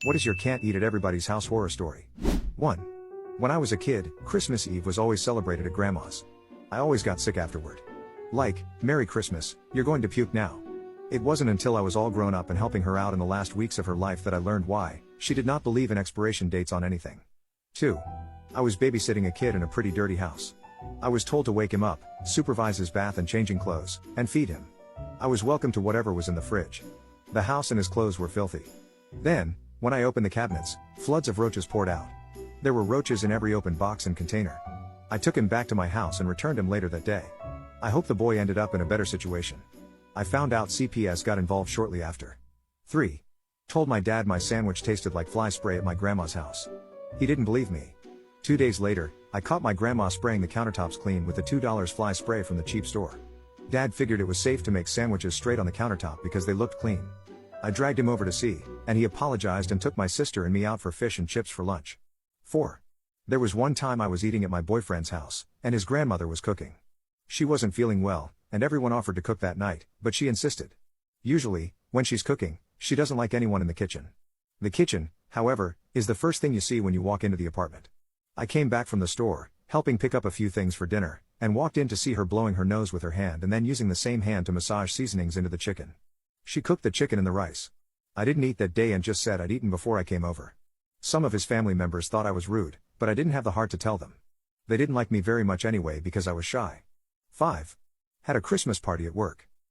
What is your can't eat at everybody's house horror story? 1. When I was a kid, Christmas Eve was always celebrated at Grandma's. I always got sick afterward. Like, Merry Christmas, you're going to puke now. It wasn't until I was all grown up and helping her out in the last weeks of her life that I learned why she did not believe in expiration dates on anything. 2. I was babysitting a kid in a pretty dirty house. I was told to wake him up, supervise his bath and changing clothes, and feed him. I was welcome to whatever was in the fridge. The house and his clothes were filthy. Then, when I opened the cabinets, floods of roaches poured out. There were roaches in every open box and container. I took him back to my house and returned him later that day. I hope the boy ended up in a better situation. I found out CPS got involved shortly after. 3. Told my dad my sandwich tasted like fly spray at my grandma's house. He didn't believe me. 2 days later, I caught my grandma spraying the countertops clean with the $2 fly spray from the cheap store. Dad figured it was safe to make sandwiches straight on the countertop because they looked clean. I dragged him over to see, and he apologized and took my sister and me out for fish and chips for lunch. 4. There was one time I was eating at my boyfriend's house, and his grandmother was cooking. She wasn't feeling well, and everyone offered to cook that night, but she insisted. Usually, when she's cooking, she doesn't like anyone in the kitchen. The kitchen, however, is the first thing you see when you walk into the apartment. I came back from the store, helping pick up a few things for dinner, and walked in to see her blowing her nose with her hand and then using the same hand to massage seasonings into the chicken. She cooked the chicken and the rice. I didn't eat that day and just said I'd eaten before I came over. Some of his family members thought I was rude, but I didn't have the heart to tell them. They didn't like me very much anyway because I was shy. 5. Had a Christmas party at work.